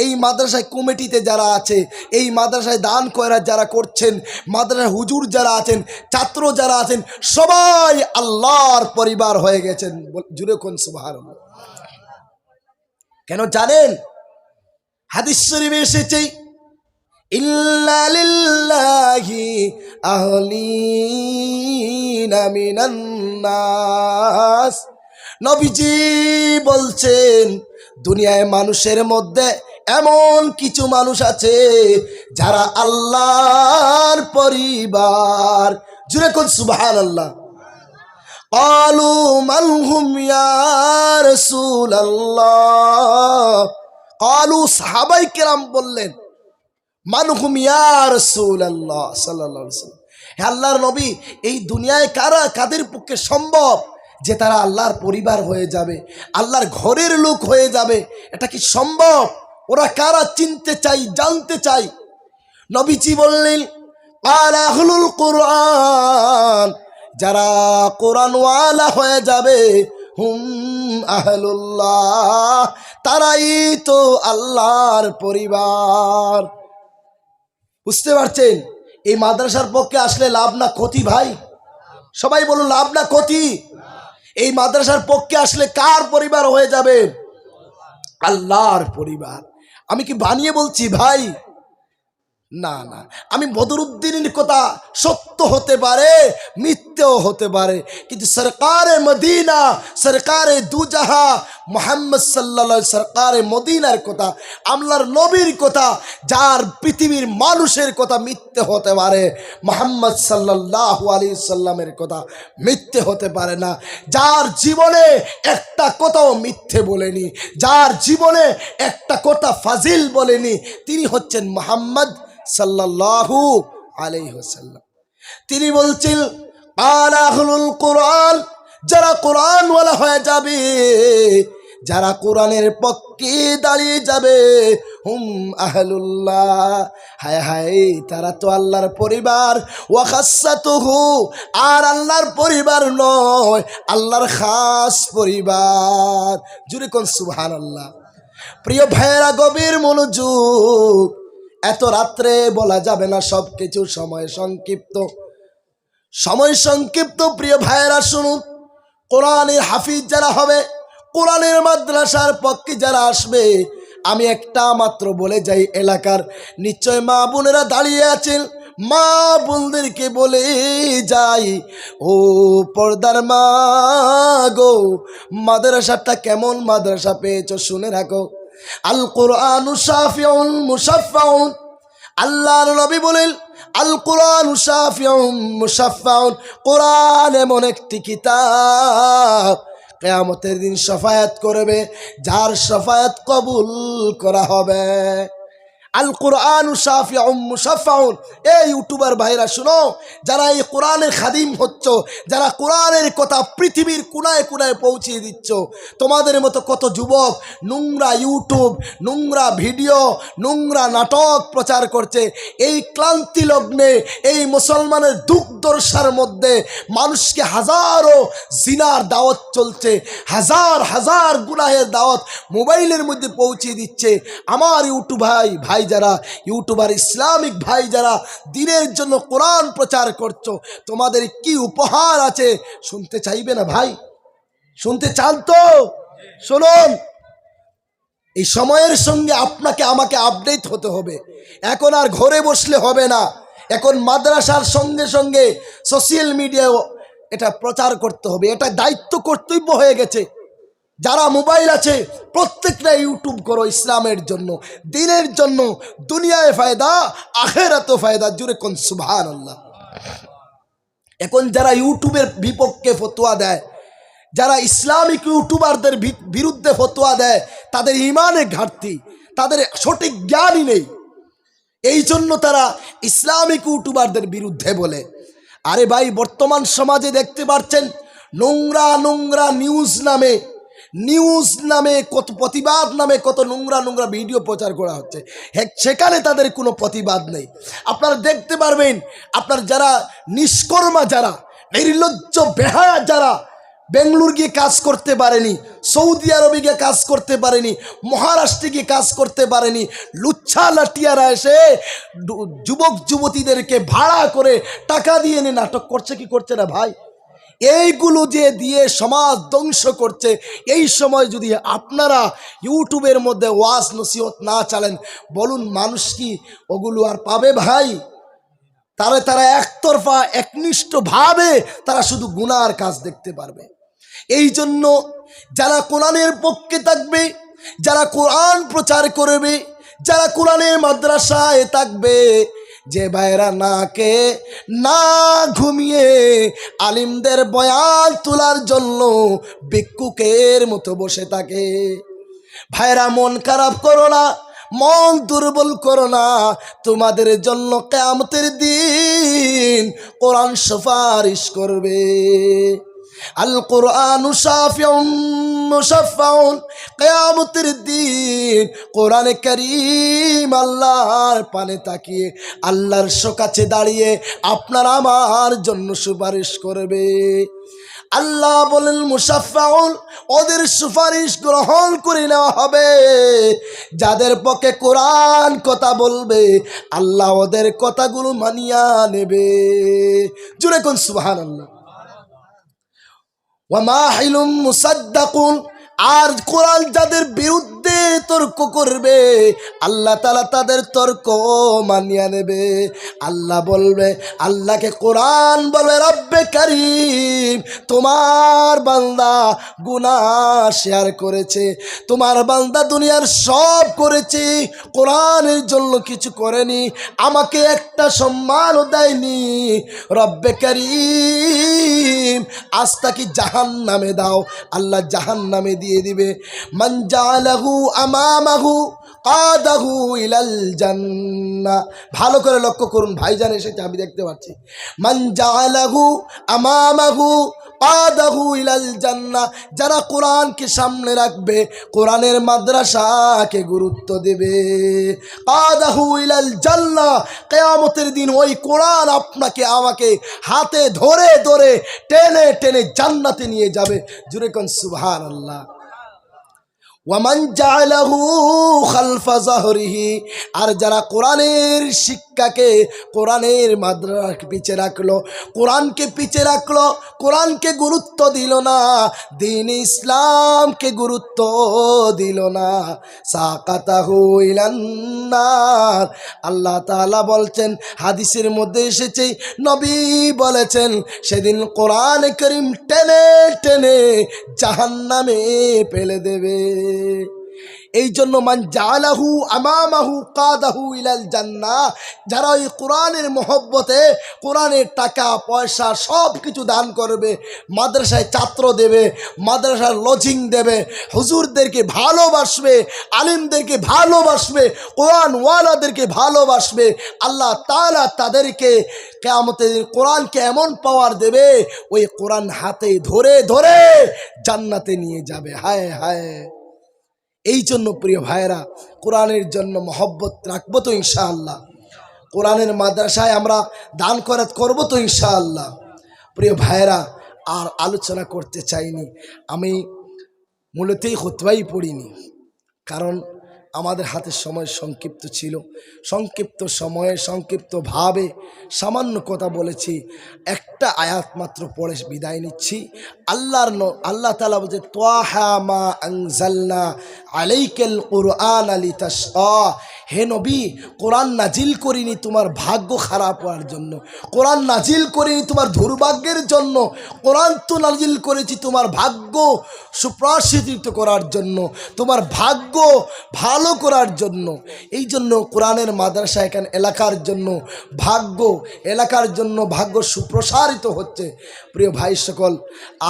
এই মাদ্রাসায় কমিটিতে যারা আছে, এই মাদ্রাসায় দান খয়রাত যারা করছেন, মাদ্রাসায় হুজুর যারা আছেন, ছাত্র যারা আছেন, সবাই আল্লাহর পরিবার হয়ে গেছেন। জুড়ে কোন সুবহানাল্লাহ। কেন জানেন? হাদিস শরীফে এসেছে, ইল্লা লিল্লাহি আহলিনা মিনান নাস। নবীজি বলছেন, দুনিয়ায় মানুষের মধ্যে এমন কিছু মানুষ আছে যারা আল্লাহর পরিবার। জুরে কোন সুবহানাল্লাহ। ক্বালু মান হুম ইয়া রাসূলুল্লাহ। ক্বালু, সাহাবায়ে কেরাম বললেন, মানহুম ইয়া রাসূলুল্লাহ সাল্লাল্লাহু আলাইহি ওয়াসাল্লাম, হে আল্লাহর নবী, এই দুনিয়ায় কারা, কাদের পক্ষে সম্ভব যে তারা আল্লাহর পরিবার হয়ে যাবে, আল্লাহর ঘরের লোক হয়ে যাবে? এটা কি সম্ভব? ওরা কারা? চিনতে চাই, জানতে চাই। নবীজি বললেন, ক্বালা আহলুল কুরআন, যারা কোরআনওয়ালা হয়ে যাবে, হুম আহলুল্লাহ, তারাই তো আল্লাহর পরিবার। বুঝতে পারছেন? এই মাদ্রাসার পক্ষে আসলে লাভ না ক্ষতি? ভাই সবাই বলুন, লাভ না ক্ষতি? এই মাদ্রাসার পক্ষে আসলে কার পরিবার হয়ে যাবে? আল্লাহর পরিবার। আমি কি বানিয়ে বলছি ভাই? না না, আমি বদরুদ্দিনের কথা সত্য হতে পারে, মিথ্যেও হতে পারে, কিন্তু সরকারে মদিনা, সরকারে দুজাহা মুহাম্মদ সাল্লাল্লাহু সরকারে মদিনার কথা, আমলার নবীর কথা, যার পৃথিবীর মানুষের কথা মিথ্যে হতে পারে, মুহাম্মদ সাল্লাল্লাহু আলাইহি সাল্লামের কথা মিথ্যে হতে পারে না। যার জীবনে একটা কথাও মিথ্যে বলেনি, যার জীবনে একটা কথা ফাজিল বলেনি, তিনি হচ্ছেন মুহাম্মদ সাল্লাল্লাহু আলাইহি ওয়াসাল্লাম। তিনি বলছেন, ক্বালা আহলুল কুরআন, যারা কোরআনওয়ালা হয়ে যাবে, যারা কোরআনের পক্ষে দাঁড়িয়ে যাবে, হুম আহলুল্লাহ, হায় হায়, তারা তো আল্লাহর পরিবার। ওয়া খাসাতুহু, আর আল্লাহর পরিবার নয়, আল্লাহর খাস পরিবার। জুরে কোন সুবহানাল্লাহ। প্রিয় ভাইয়েরা, গভীর মনোযোগ। এত রাত্রে বলা যাবে না সব কিছু, সময় সংক্ষিপ্ত, সময় সংক্ষিপ্ত। প্রিয় ভাইয়েরা শুনুন, কোরআনের হাফিজ যারা হবে, কোরআনের মাদ্রাসার পক্ষে যারা আসবে, আমি একটা মাত্র বলে যাই, এলাকার নিশ্চয় মা বোনেরা দাঁড়িয়ে আছেন, মা বোনদেরকে বলে যাই, ও পর্দার মা গো, মাদ্রাসাটা কেমন মাদ্রাসা পেয়েছো শুনে রাখো। আল কুরআনু শাফিউন মুশাফফাউন, আল্লাহর নবী বলেন আল কুরআনু শাফিউন মুশাফফাউন, কোরআন এমন একটি কিতাব কিয়ামতের দিন শাফায়াত করবে, যার শাফায়াত কবুল করা হবে। আল কুরআনু শাফিউন মুশাফফাউন। এই ইউটিউবার ভাইরা শুনো, যারা এই কোরআনের খাদিম হচ্ছ, যারা কোরআনের কথা পৃথিবীর কোনায় কোনায় পৌঁছিয়ে দিচ্ছ, তোমাদের মতো কত যুবক নোংরা ইউটিউব, নোংরা ভিডিও, নোংরা নাটক প্রচার করছে। এই ক্লান্তি লগ্নে, এই মুসলমানের দুঃখ দর্শার মধ্যে মানুষকে হাজারো জিনার দাওয়াত চলছে, হাজার হাজার গুনাহের দাওয়াত মোবাইলের মধ্যে পৌঁছিয়ে দিচ্ছে। আমার ইউটিউব ভাই যারা ইউটিউবার, ইসলামিক ভাই যারা দিনের জন্য কোরআন প্রচার করছো, তোমাদের কি উপহার আছে শুনতে চাইবে না ভাই? শুনতে চান তো শুনুন। এই সময়ের সঙ্গে আপনাকে আমাকে আপডেট হতে হবে। এখন আর ঘরে বসলে হবে না, এখন মাদ্রাসার সঙ্গে সঙ্গে সোশ্যাল মিডিয়ায় এটা প্রচার করতে হবে। এটা দায়িত্ব কর্তব্য হয়ে গেছে। যারা মোবাইল আছে প্রত্যেকটা ইউটিউব করো ইসলামের জন্য, দিনের জন্য, দুনিয়ায় ফায়দা আখিরাতেও ফায়দা। জুড়ে কোন সুবহানাল্লাহ। এখন যারা ইউটিউবের বিপক্ষে ফতোয়া দেয়, যারা ইসলামিক ইউটিউবারদের বিরুদ্ধে ফতোয়া দেয়, তাদের ইমানে ঘাটতি, তাদের সঠিক জ্ঞানই নেই। এই জন্য তারা ইসলামিক ইউটিউবারদের বিরুদ্ধে বলে। আরে ভাই, বর্তমান সমাজে দেখতে পাচ্ছেন নোংরা নোংরা নিউজ নামে কত প্রতিবাদ নামে কত নোংরা নোংরা ভিডিও প্রচার করা হচ্ছে। সেখানে তাদের কোনো প্রতিবাদ নেই। আপনারা দেখতে পারবেন, আপনার যারা নিষ্কর্মা, যারা নির্লজ্জ বেহায়া, যারা বেঙ্গলুরু গিয়ে কাজ করতে পারেনি, সৌদি আরবে গিয়ে কাজ করতে পারেনি, মহারাষ্ট্রে গিয়ে কাজ করতে পারেনি, লুচ্ছা লাটিয়ারা এসে যুবক যুবতীদেরকে ভাড়া করে টাকা দিয়ে এনে নাটক করছে কি করছে না ভাই? এইগুলো যে দিয়ে সমাজ ধ্বংস করছে। এই সময় যদি আপনারা ইউটিউবের মধ্যে ওয়াজ নসিহত না চালেন, বলুন মানুষ কি ওগুলো আর পাবে ভাই? তারা একতরফা একনিষ্ঠভাবে তারা শুধু গুনার কাজ দেখতে পারবে। এই জন্য যারা কোরআনের পক্ষে থাকবে, যারা কোরআন প্রচার করবে, যারা কোরআনের মাদ্রাসায় থাকবে, যে ভাইরা নাকে না ঘুমিয়ে আলিমদের বয়ান তোলার জন্য ভিক্ষুকের মতো বসে থাকে, ভাইরা মন খারাপ করো না, মন দুর্বল করো না। তোমাদের জন্য কিয়ামতের দিন কোরআন সুপারিশ করবে। আল কুরআনু শাফিউন মুশাফফাউন, কিয়ামতের দিন কোরআনে কারীম আল্লাহর পানে তাকিয়ে, আল্লাহর কাছে দাঁড়িয়ে আপনার আমার জন্য সুপারিশ করবে। আল্লাহ বলেন মুশাফফাউন, ওদের সুপারিশ গ্রহণ করে নেওয়া হবে। যাদের পক্ষে কোরআন কথা বলবে, আল্লাহ ওদের কথাগুলো মানিয়া নেবে। জুড়ে কোন সুবহানাল্লাহ। ওয়া মাহিলুম মুসাদ্দাকুন, আর কোরআন যাদের বিরুদ্ধে তর্ক করবে, আল্লাহ তাআলা তাদের তর্ক মানিয়ে নেবে। আল্লাহ বলবে, আল্লাহকে কোরআন বলবে, রব্বে কারীম, তোমার বান্দা গুনাহ শেয়ার করেছে, তোমার বান্দা দুনিয়ার সব করেছে, কোরআনের জন্য কিছু করেনি, আমাকে একটা সম্মানও দেয়নি। রব্বে কারীম, আজ তাকে জাহান্নামে দাও। আল্লাহ জাহান্নামে দিয়ে দিবে। মান জালাহু আমামাহু কাদাহু ইলাল জান্নাহ। ভালো করে লক্ষ্য করুন, ভাইজান এসেছে আমি দেখতে পাচ্ছি। মান জালাহু আমামাহু কাদাহু ইলাল জান্নাহ, যারা কোরআনকে সামনে রাখবে, কোরআনের মাদ্রাসাকে গুরুত্ব দেবে, কাদাহু ইলাল জান্নাহ, কিয়ামতের দিন ওই কোরআন আপনাকে আমাকে হাতে ধরে ধরে টেনে টেনে জান্নাতে নিয়ে যাবে। জুরে কোন সুবহানাল্লাহ। ওয়ামান জালাহু খালফা যাহরিহি, আর যারা কোরআনের শিক্ষাকে, কোরআনের মাদ্রাসাকে পিছে রাখলো, কোরআনকে পিছে রাখলো, কোরআনকে গুরুত্ব দিল না, দ্বীন ইসলামকে গুরুত্ব দিল না, সাকাতাহু ইলান নার। আল্লাহ তাআলা বলছেন, হাদিসের মধ্যে এসেছে, নবী বলেছেন, সেদিন কোরআন কারীম টেনে টেনে জাহান্নামে ফেলে দেবে। এই জন্য মান জালাহু আমামাহু কাদাহু ইলাল জান্নাহ, যারা ওই কোরআনের মহব্বতে কোরআনের টাকা পয়সা সব কিছু দান করবে, মাদ্রাসায় ছাত্র দেবে, মাদ্রাসার লজিং দেবে, হুজুরদেরকে ভালোবাসবে, আলিমদেরকে ভালোবাসবে, কোরআনওয়ালাদেরকে ভালোবাসবে, আল্লাহ তাআলা তাদেরকে কিয়ামতের দিন কোরআনকে এমন পাওয়ার দেবে, ওই কোরআন হাতে ধরে ধরে জান্নাতে নিয়ে যাবে। হায় হায়। এই জন্য প্রিয় ভাইরা, কোরআনের জন্য মহব্বত রাখবো তো ইনশাআল্লাহ, কোরআনের মাদ্রাসায় আমরা দান খয়রাত করবো তো ইনশাআল্লাহ। প্রিয় ভাইরা, আর আলোচনা করতে চাইনি, আমি মূলতেই খুতবাই পড়িনি, কারণ আমাদের হাতে সময় সংক্ষিপ্ত ছিল। সংক্ষিপ্ত সময়ে সংক্ষিপ্তভাবে সামান্য কথা বলেছি। একটা আয়াত মাত্র পড়ে বিদায় নিচ্ছি। আল্লাহ তাআলা বলছে, ত্বাহা মা আনজালনা আলাইকাল কুরআন লিতাশকা, হে নবী, কোরআন নাজিল করিনি তোমার ভাগ্য খারাপ হওয়ার জন্য, কোরআন নাজিল করিনি তোমার দুর্ভাগ্যের জন্য, কোরআন তো নাজিল করেছি তোমার ভাগ্য সুপ্রসিদ্ধ করার জন্য, তোমার ভাগ্য ভালো করার জন্য। এই জন্য কোরআনের মাদ্রাসা এখানে এলাকার জন্য ভাগ্য সুপ্রসারিত হচ্ছে। প্রিয় ভাই সকল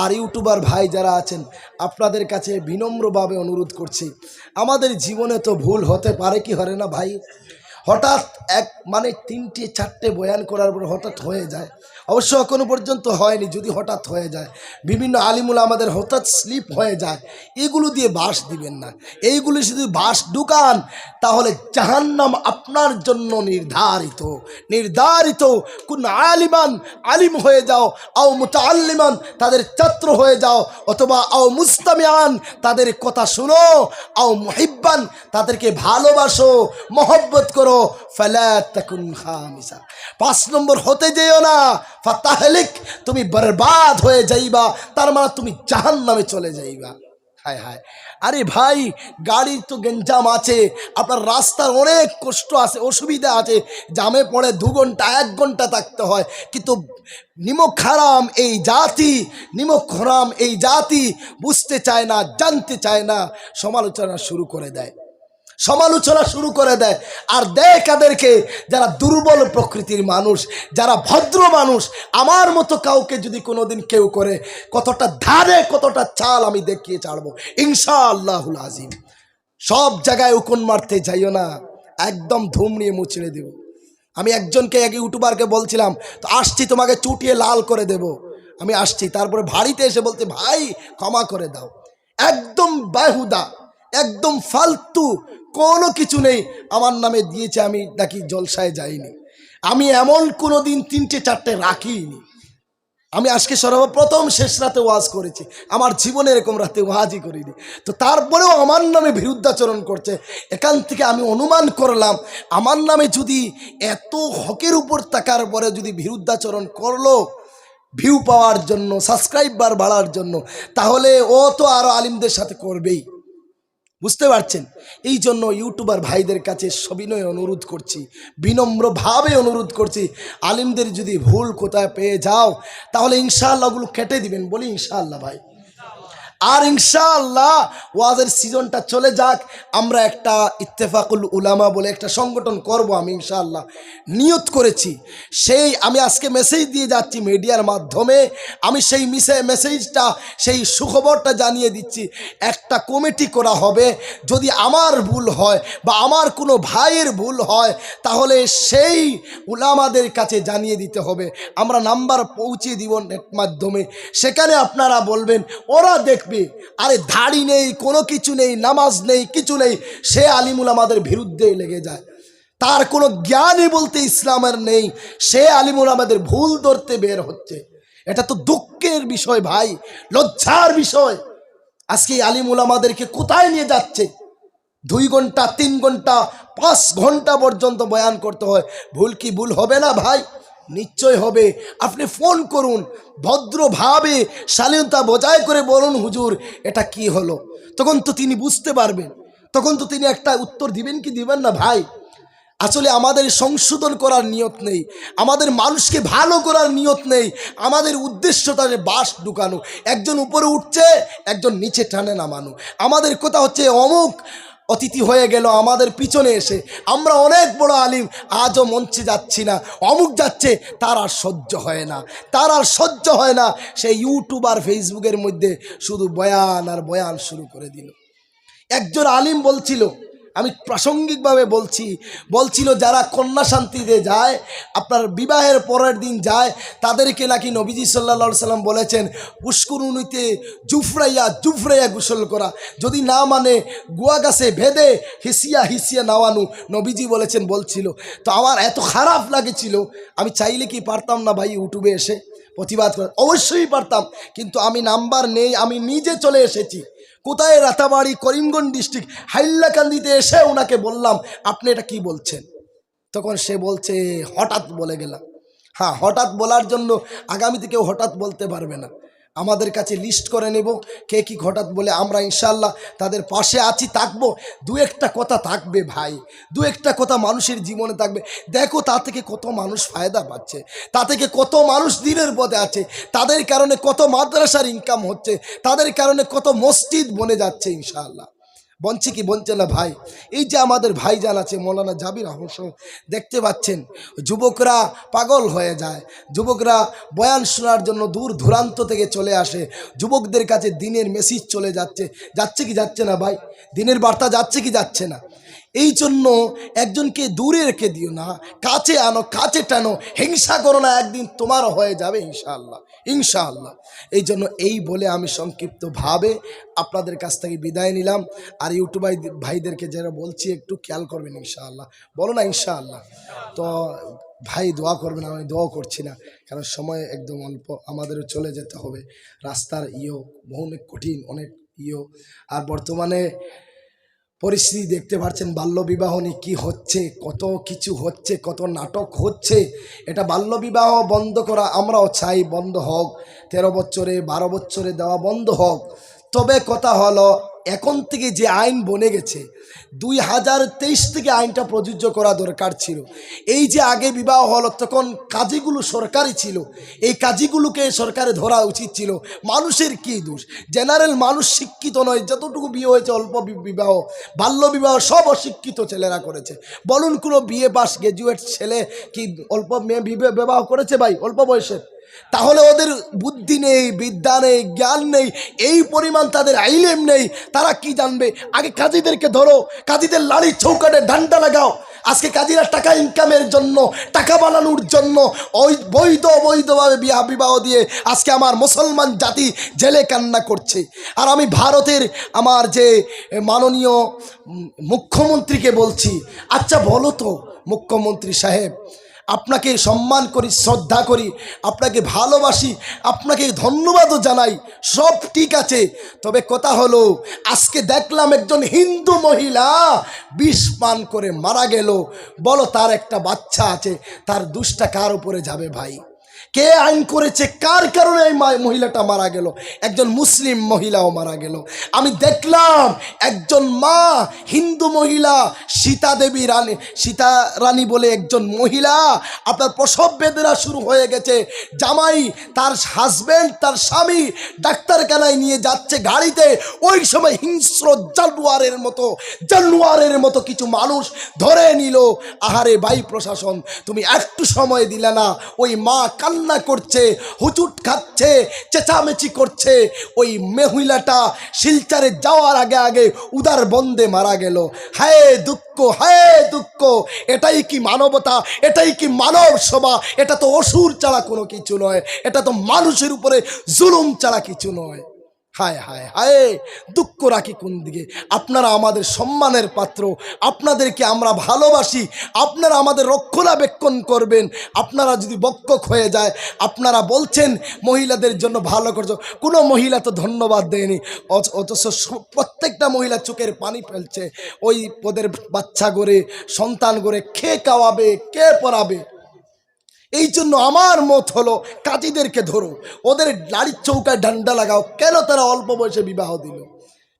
আর ইউটিউবার ভাই যারা আছেন, আপনাদের কাছে বিনম্রভাবে অনুরোধ করছি, আমাদের জীবনে তো ভুল হতে পারে কি হরে না ভাই, হঠাৎ মানে 3-4টে বয়ান করার পর হঠাৎ হয়ে যায়। অবশ্য এখনো পর্যন্ত হয়নি, যদি হঠাৎ হয়ে যায়, বিভিন্ন আলিমুল আমাদের হঠাৎ স্লিপ হয়ে যায়, এগুলো দিয়ে বাস দিবেন না। এইগুলি যদি বাস ঢুকান তাহলে জাহান্নাম আপনার জন্য নির্ধারিত। কোন আলিম হয়ে যাও, আও মুতাআল্লিমান তাদের ছাত্র হয়ে যাও, অথবা আও মুস্তামিআন তাদের কথা শুনো, আও মুহিব্বান তাদেরকে ভালোবাসো, মহব্বত করো, ফালা তাকুন খামিসা 5 নম্বর হতে যেও না, ফাতাহলিক তুমি বরবাদ হয়ে যাইবা, তার মানে তুমি জাহান্নামে চলে যাইবা। হায় হায়। আরে ভাই, গাড়ির তো গঞ্জাম আছে, আপনার রাস্তার অনেক কষ্ট আছে, অসুবিধা আছে, জামে পড়ে 2 ঘন্টা 1 ঘন্টা থাকতে হয়, কিন্তু নিমক হারাম এই জাতি বুঝতে চায় না, জানতে চায় না, সমালোচনা শুরু করে দেয়। আর দেয় কাদেরকে? যারা দুর্বল প্রকৃতির মানুষ, যারা ভদ্র মানুষ। আমার মতো কাউকে যদি কোনোদিন কেউ করে, কতটা ধারে কতটা চাল আমি দেখিয়ে ছাড়বো ইনশাআল্লাহুল আজিম। সব জায়গায় উকুন মারতে যাইও না, একদম ধুম নিয়ে মুচড়ে দেব। আমি একজনকে এক ইউটিউবারকে বলছিলাম, তো আসছি তোমাকে চুটিয়ে লাল করে দেব, আমি আসছি। তারপরে বাড়িতে এসে বলতে, ভাই ক্ষমা করে দাও, একদম বেহুদা, একদম ফালতু, কোনো কিছু নেই আমার নামে দিয়েছে, আমি নাকি জলসায় যাইনি, আমি এমন কোনো দিন 3-4টে রাখিনি। আমি আজকে সর্বপ্রথম শেষ রাতে ওয়াজ করেছি, আমার জীবনে এরকম রাতে ওয়াজই করিনি। তো তারপরেও আমার নামে বিরুদ্ধাচরণ করছে। এখান থেকে আমি অনুমান করলাম, আমার নামে যদি এত হকের উপর থাকার পরে যদি বিরুদ্ধাচরণ করলো ভিউ পাওয়ার জন্য, সাবস্ক্রাইবার বাড়ার জন্য, তাহলে ও তো আরও আলিমদের সাথে করবেই। বুঝতে পারছেন? এই জন্য ইউটিউবার ভাইদের কাছে সবিনয় অনুরোধ করছি, বিনম্রভাবে অনুরোধ করছি, আলিমদের যদি ভুল কোথায় পেয়ে যাও তাহলে ইনশাআল্লাহগুলো কেটে দিবেন, বলি ইনশাআল্লাহ ভাই। আর ইনশাআল্লাহ ওয়াজের সিজনটা চলে যাক, আমরা একটা ইত্তেফাকুল উলামা বলে একটা সংগঠন করব, আমি ইনশাআল্লাহ নিয়ত করেছি। সেই আমি আজকে মেসেজ দিয়ে যাচ্ছি মিডিয়ার মাধ্যমে, আমি সেই মেসেজটা, সেই সুখবরটা জানিয়ে দিচ্ছি। একটা কমিটি করা হবে, যদি আমার ভুল হয় বা আমার কোনো ভাইয়ের ভুল হয় তাহলে সেই উলামাদের কাছে জানিয়ে দিতে হবে। আমরা নাম্বার পৌঁছে দিব নেট মাধ্যমে, সেখানে আপনারা বলবেন, ওরা দেখবে। আরে দাড়ি নেই, কোনো কিছু নেই, নামাজ নেই, কিছু নেই, সে আলিমুল আমাদের বিরুদ্ধে লেগে যায়, তার কোনো জ্ঞানই বলতে ইসলামের নেই, সে আলিমুল আমাদের ভুল ধরতে বের হচ্ছে। এটা তো দুঃখের বিষয় ভাই, লজ্জার বিষয়। আজকে আলিমুল আমাদেরকে কোথায় নিয়ে যাচ্ছে? 2 ঘন্টা 3 ঘন্টা 5 ঘন্টা পর্যন্ত বয়ান করতে হয়। ভুল কি ভুল হবে না ভাই? নিশ্চয় হবে। আপনি ফোন করুন, ভদ্রভাবে শালীনতা বজায় করে বলুন, হুজুর এটা কি হলো, তখন তো তিনি বুঝতে পারবেন, তখন তো তিনি একটা উত্তর দিবেন কি দিবেন না ভাই। আসলে আমাদের সংশোধন করার নিয়ত নেই, আমাদের মানুষকে ভালো করার নিয়ত নেই, আমাদের উদ্দেশ্য তাদের বাস ঢুকানো, একজন উপরে উঠছে একজন নিচে টানে নামানো। আমাদের কথা হচ্ছে অমুক অতিথি হয়ে গেল আমাদের পিছনে এসে। আমরা অনেক বড় আলিম, আজও মঞ্চে যাচ্ছি না, অমুক যাচ্ছে, তার আর সহ্য হয় না, তার আর সহ্য হয় না। সেই ইউটিউব আর ফেসবুকের মধ্যে শুধু বয়ান আর বয়ান শুরু করে দিল। একজন আলিম বলছিল, আমি প্রাসঙ্গিকভাবে বলছিল যারা কন্যা শান্তিতে যায়, আপনার বিবাহের পরের দিন যায়, তাদেরকে নাকি নবীজি সাল্লাল্লাহু সাল্লাম বলেছেন পুষ্করণীতে জুফরাইয়া গোসল করা, যদি না মানে গুয়া গাছে ভেদে হিসিয়া নাওয়ানু, নবীজি বলছিল। তো আমার এত খারাপ লাগেছিল, আমি চাইলে কি পারতাম না ভাই ইউটিউবে এসে প্রতিবাদ করা? অবশ্যই পারতাম, কিন্তু আমি নাম্বার নেই, আমি নিজে চলে এসেছি। কোথায়? রাতাবাড়ি, করিমগঞ্জ ডিস্ট্রিক্ট, হাইল্লাকান্দিতে এসে ওনাকে বললাম আপনি এটা কি বলছেন? তখন সে বলছে হঠাৎ বলে গেলাম। হ্যাঁ, হঠাৎ বলার জন্য আগামীতে কেউ হঠাৎ বলতে পারবে না। আমাদের কাছে লিস্ট করে নেব কে কি হঠাৎ বলে, আমরা ইনশাল্লাহ তাদের পাশে আছি, থাকবো। দু একটা কথা থাকবে ভাই, দু একটা কথা মানুষের জীবনে থাকবে। দেখো তা থেকে কত মানুষ ফায়দা পাচ্ছে, তা থেকে কত মানুষ দিনের পথে আছে, তাদের কারণে কত মাদ্রাসার ইনকাম হচ্ছে, তাদের কারণে কত মসজিদ বনে যাচ্ছে ইনশাআল্লাহ। বলছি কি বলছে না ভাই? এই যে আমাদের ভাইজান আছে মৌলানা জাবির আহমদ, দেখতে পাচ্ছেন যুবকরা পাগল হয়ে যায়, যুবকরা বয়ান শোনার জন্য দূর দূরান্ত থেকে চলে আসে, যুবকদের কাছে দিনের মেসেজ চলে যাচ্ছে কি যাচ্ছে না ভাই? দিনের বার্তা যাচ্ছে কি যাচ্ছে না? এই জন্য একজনকে দূরে রেখে দিও না, কাছে আনো, কাছে টানো, হিংসা করো না, একদিন তোমারও হয়ে যাবে ইনশাআল্লাহ, ইনশাআল্লাহ। এই জন্য এই বলে আমি সংক্ষিপ্তভাবে আপনাদের কাছ থেকে বিদায় নিলাম। আর ইউটিউব ভাইদেরকে যারা বলছি একটু খেয়াল করবেন ইনশাআল্লাহ, বলো না ইনশাআল্লাহ? তো ভাই দোয়া করবেন, আমি দোয়া করছি না, কারণ সময় একদম অল্প, আমাদেরও চলে যেতে হবে। রাস্তার অনেক কঠিন, অনেক আর বর্তমানে পরিস্থিতি দেখতে পাচ্ছেন, বাল্যবিবাহ নিয়ে কী হচ্ছে, কত কিছু হচ্ছে, কত নাটক হচ্ছে। এটা বাল্যবিবাহ বন্ধ করা আমরাও চাই, বন্ধ হোক, 13 বছরে 12 বছরে দেওয়া বন্ধ হোক। তবে কথা হলো এখন থেকে যে আইন বনে গেছে, 2023 থেকে আইনটা প্রযোজ্য করা দরকার ছিল। এই যে আগে বিবাহ হলো তখন কাজীগুলো সরকারি ছিল, এই কাজীগুলোকে সরকারে ধরা উচিত ছিল। মানুষের কি দোষ? জেনারেল মানুষ শিক্ষিত নয়, যতটুকু বিয়ে হয়েছে অল্প বিবাহ, বাল্য বিবাহ সব অশিক্ষিত ছেলেরা করেছে। বলুন কোনো বিএ পাস গ্র্যাজুয়েট ছেলে কি অল্প মেয়ে বিবাহ করেছে ভাই অল্প বয়সে? তাহলে ওদের বুদ্ধি নেই, বিদ্যা নেই, জ্ঞান নেই, এই পরিমাণ তাদের ইলম নেই, তারা কি জানবে? আগে কাজীদেরকে ধরো, কাজীদের লাড়ি চৌকাটে ডান্ডা লাগাও। আজকে কাজীরা টাকা ইনকামের জন্য, টাকা বানানোর জন্য ওই অবৈধভাবে বিবাহ দিয়ে আজকে আমার মুসলমান জাতি জেলে কান্না করছে। আর আমি ভারতের আমার যে মাননীয় মুখ্যমন্ত্রীকে বলছি, আচ্ছা বলো তো মুখ্যমন্ত্রী সাহেব, আপনাকে সম্মান করি, শ্রদ্ধা করি, আপনাকে ভালোবাসি, আপনাকে ধন্যবাদও জানাই, সব ঠিক আছে। তবে কথা হলো আজকে দেখলাম একজন হিন্দু মহিলা বিষ পান করে মারা গেল। বলো তার একটা বাচ্চা আছে, তার দোষটা কার উপরে যাবে ভাই? কে আইন করেছে? কার কারণে এই মহিলাটা মারা গেল? একজন মুসলিম মহিলাও মারা গেল। আমি দেখলাম একজন মা, হিন্দু মহিলা, সীতা রানী বলে একজন মহিলা, আপনার প্রসব বেদনা শুরু হয়ে গেছে। জামাই, তার হাজবেন্ড, তার স্বামী ডাক্তারখানায় নিয়ে যাচ্ছে গাড়িতে, ওই সময় হিংস্র জানোয়ারের মতো কিছু মানুষ ধরে নিল। আহারে ভাই প্রশাসন, তুমি একটু সময় দিলে না? ওই মা কান্না করছে, হুচুট খাচ্ছে, চেঁচামেচি করছে। ওই মহিলাটা শিলচারে যাওয়ার আগে উদার বন্দে মারা গেল। হায় দুঃখ, হায় দুঃখ! এটাই কি মানবতা? এটাই কি মানব সভা? এটা তো অসুর ছাড়া কোনো কিছু নয়, এটা তো মানুষের উপরে জুলুম ছাড়া কিছু নয়। হায় হায় হায়, দুঃখ রাখি কোন দিকে? আপনারা আমাদের সম্মানের পাত্র, আপনাদেরকে আমরা ভালোবাসি, আপনারা আমাদের রক্ষণাবেক্ষণ করবেন। আপনারা যদি বক্ষক হয়ে যায়, আপনারা বলছেন মহিলাদের জন্য ভালো করছো, কোনো মহিলা তো ধন্যবাদ দেয়নি, অথচ প্রত্যেকটা মহিলা চোখের পানি ফেলছে। ওই ওদের বাচ্চা গড়ে, সন্তান গড়ে, কে খাওয়াবে, কে পড়াবে? এই জন্য আমার মত হলো কাজীদেরকে ধরো, ওদের নারীর চৌকায় ডান্ডা লাগাও। কেন তারা অল্প বয়সে বিবাহ দিল?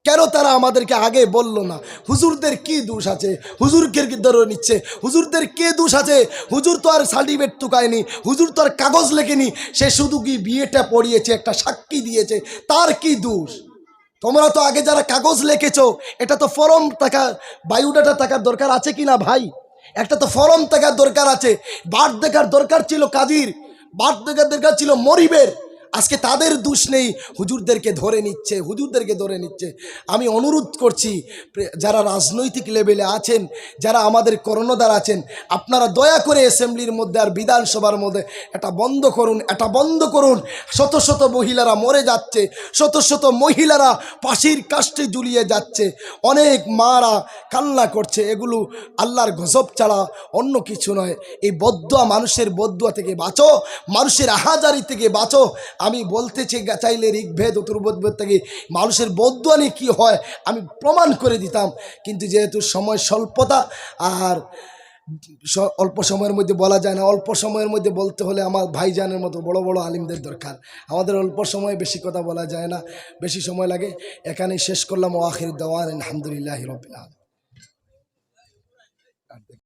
কেন তারা আমাদেরকে আগে বলল না? হুজুরদের কি দোষ আছে? হুজুরকে ধরে নিচ্ছে, হুজুরদের কে দোষ আছে? হুজুর তো আর সার্টিফিকেট টুকায়নি, হুজুর তো আর কাগজ লেখেনি, সে শুধু কি বিয়েটা পড়িয়েছে, একটা সাক্ষী দিয়েছে, তার কি দোষ? তোমরা তো আগে যারা কাগজ লিখেছো, এটা তো ফর্ম টাকা, বায়োডাটা টাকার দরকার আছে কি না ভাই? একটা তো ফর্ম টাকার দরকার আছে। বার্থ দেখার দরকার ছিল কাজীর, বার্থ দেখার দরকার ছিল মরিবের। আজকে তাদের দোষ নেই, হুজুরদেরকে ধরে নিচ্ছে, হুজুরদেরকে ধরে নিচ্ছে। আমি অনুরোধ করছি যারা রাজনৈতিক লেভেলে আছেন, যারা আমাদের কর্ণধার আছেন, আপনারা দয়া করে অ্যাসেম্বলির মধ্যে আর বিধানসভার মধ্যে এটা বন্ধ করুন, এটা বন্ধ করুন। শত শত মহিলারা মরে যাচ্ছে, শত শত মহিলারা ফাঁসির কাস্টে ঝুলিয়ে যাচ্ছে, অনেক মারা কান্না করছে। এগুলো আল্লাহর গজব ছাড়া অন্য কিছু নয়। এই বদদুয়া, মানুষের বদদুয়া থেকে বাঁচো, মানুষের আহাজারি থেকে বাঁচো। আমি বলতে চাইলে ঋগ্বেদ অথর্ববেদ থেকে মানুষের বদদুয়া নিয়ে কী হয় আমি প্রমাণ করে দিতাম, কিন্তু যেহেতু সময় স্বল্পতা আর অল্প সময়ের মধ্যে বলা যায় না। অল্প সময়ের মধ্যে বলতে হলে আমার ভাইজানের মতো বড় বড় আলিমদের দরকার। আমাদের অল্প সময়ে বেশি কথা বলা যায় না, বেশি সময় লাগে। এখানেই শেষ করলাম। ও আখির দাওয়ান আলহামদুলিল্লাহি রাব্বিল আলামিন।